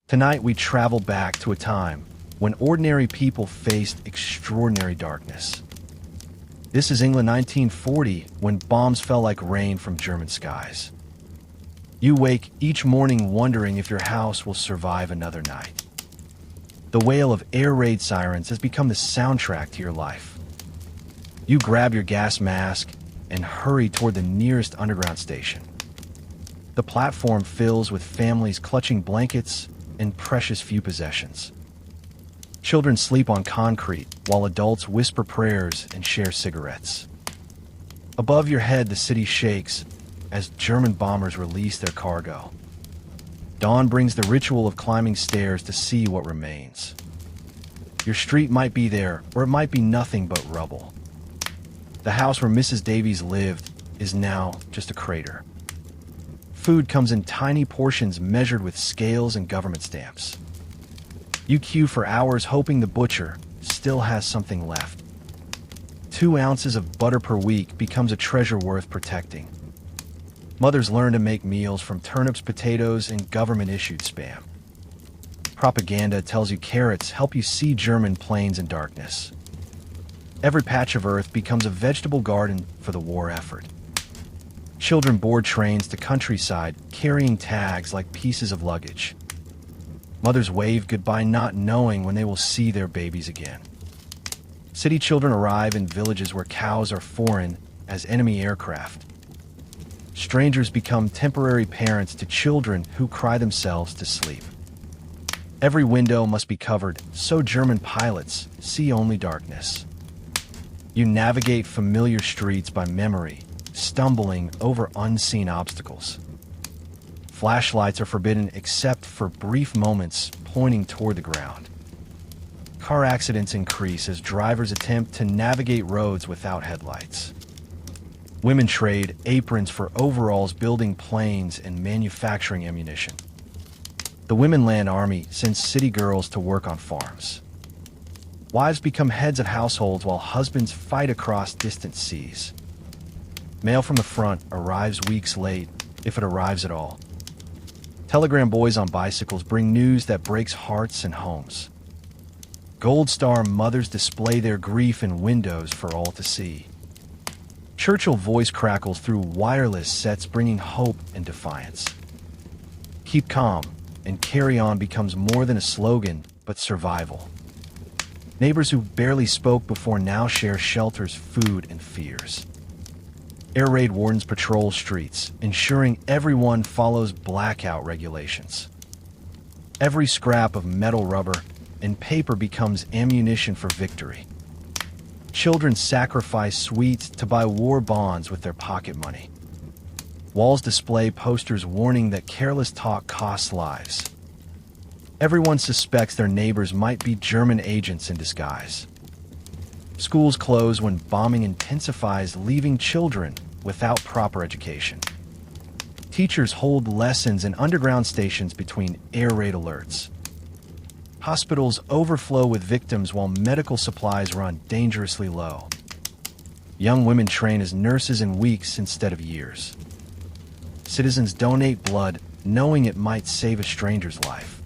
Tonight we travel back to a time when ordinary people faced extraordinary darkness. This is England 1940, when bombs fell like rain from German skies. You wake each morning wondering if your house will survive another night. The wail of air raid sirens has become the soundtrack to your life. You grab your gas mask and hurry toward the nearest underground station. The platform fills with families clutching blankets and precious few possessions. Children sleep on concrete while adults whisper prayers and share cigarettes. Above your head, the city shakes as German bombers release their cargo. Dawn brings the ritual of climbing stairs to see what remains. Your street might be there, or it might be nothing but rubble. The house where Mrs. Davies lived is now just a crater. Food comes in tiny portions measured with scales and government stamps. You queue for hours hoping the butcher still has something left. 2 ounces of butter per week becomes a treasure worth protecting. Mothers learn to make meals from turnips, potatoes, and government-issued Spam. Propaganda tells you carrots help you see German planes in darkness. Every patch of earth becomes a vegetable garden for the war effort. Children board trains to countryside carrying tags like pieces of luggage. Mothers wave goodbye not knowing when they will see their babies again. City children arrive in villages where cows are foreign as enemy aircraft. Strangers become temporary parents to children who cry themselves to sleep. Every window must be covered so German pilots see only darkness. You navigate familiar streets by memory, stumbling over unseen obstacles. Flashlights are forbidden except for brief moments pointing toward the ground. Car accidents increase as drivers attempt to navigate roads without headlights. Women trade aprons for overalls building planes and manufacturing ammunition. The Women Land Army sends city girls to work on farms. Wives become heads of households while husbands fight across distant seas. Mail from the front arrives weeks late, if it arrives at all. Telegram boys on bicycles bring news that breaks hearts and homes. Gold Star mothers display their grief in windows for all to see. Churchill voice crackles through wireless sets bringing hope and defiance. Keep calm and carry on becomes more than a slogan, but survival. Neighbors who barely spoke before now share shelters, food, and fears. Air raid wardens patrol streets, ensuring everyone follows blackout regulations. Every scrap of metal, rubber, and paper becomes ammunition for victory. Children sacrifice sweets to buy war bonds with their pocket money. Walls display posters warning that careless talk costs lives. Everyone suspects their neighbors might be German agents in disguise. Schools close when bombing intensifies, leaving children without proper education. Teachers hold lessons in underground stations between air raid alerts. Hospitals overflow with victims while medical supplies run dangerously low. Young women train as nurses in weeks instead of years. Citizens donate blood knowing it might save a stranger's life.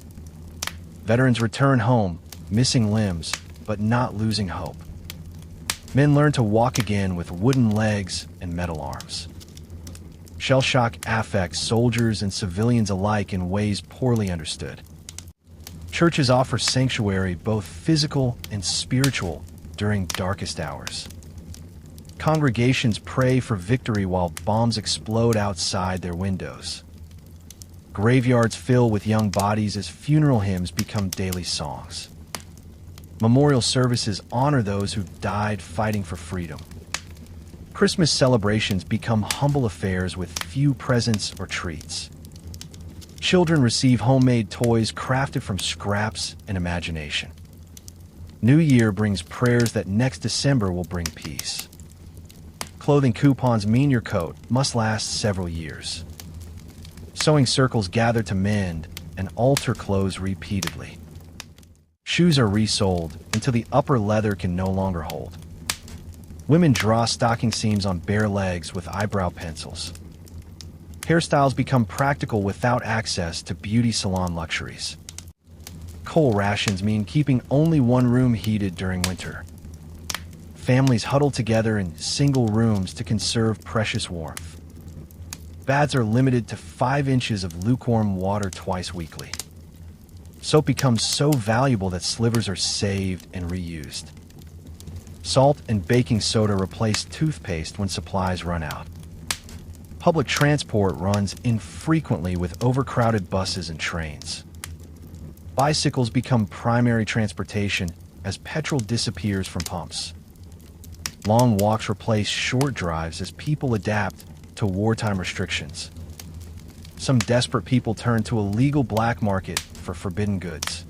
Veterans return home, missing limbs, but not losing hope. Men learn to walk again with wooden legs and metal arms. Shell shock affects soldiers and civilians alike in ways poorly understood. Churches offer sanctuary, both physical and spiritual, during darkest hours. Congregations pray for victory while bombs explode outside their windows. Graveyards fill with young bodies as funeral hymns become daily songs. Memorial services honor those who died fighting for freedom. Christmas celebrations become humble affairs with few presents or treats. Children receive homemade toys crafted from scraps and imagination. New Year brings prayers that next December will bring peace. Clothing coupons mean your coat must last several years. Sewing circles gather to mend and alter clothes repeatedly. Shoes are resoled until the upper leather can no longer hold. Women draw stocking seams on bare legs with eyebrow pencils. Hairstyles become practical without access to beauty salon luxuries. Coal rations mean keeping only one room heated during winter. Families huddle together in single rooms to conserve precious warmth. Baths are limited to 5 inches of lukewarm water twice weekly. Soap becomes so valuable that slivers are saved and reused. Salt and baking soda replace toothpaste when supplies run out. Public transport runs infrequently with overcrowded buses and trains. Bicycles become primary transportation as petrol disappears from pumps. Long walks replace short drives as people adapt to wartime restrictions. Some desperate people turn to a legal black market for forbidden goods.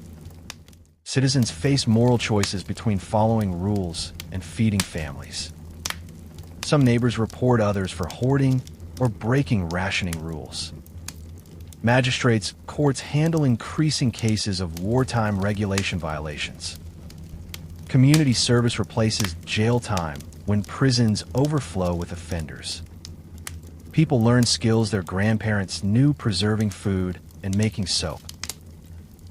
Citizens face moral choices between following rules and feeding families. Some neighbors report others for hoarding or breaking rationing rules. Magistrates' courts handle increasing cases of wartime regulation violations. Community service replaces jail time when prisons overflow with offenders. People learn skills their grandparents knew, preserving food and making soap.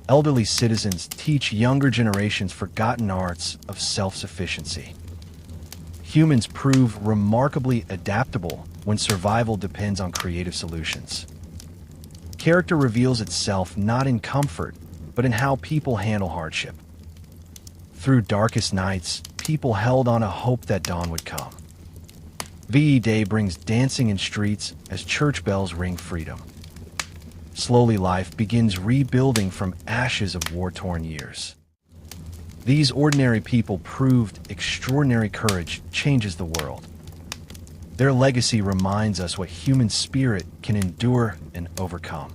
Elderly citizens teach younger generations forgotten arts of self-sufficiency. Humans prove remarkably adaptable when survival depends on creative solutions. Character reveals itself not in comfort, but in how people handle hardship. Through darkest nights, people held on a hope that dawn would come. VE Day brings dancing in streets as church bells ring freedom. Slowly, life begins rebuilding from ashes of war-torn years. These ordinary people proved extraordinary courage changes the world. Their legacy reminds us what human spirit can endure and overcome.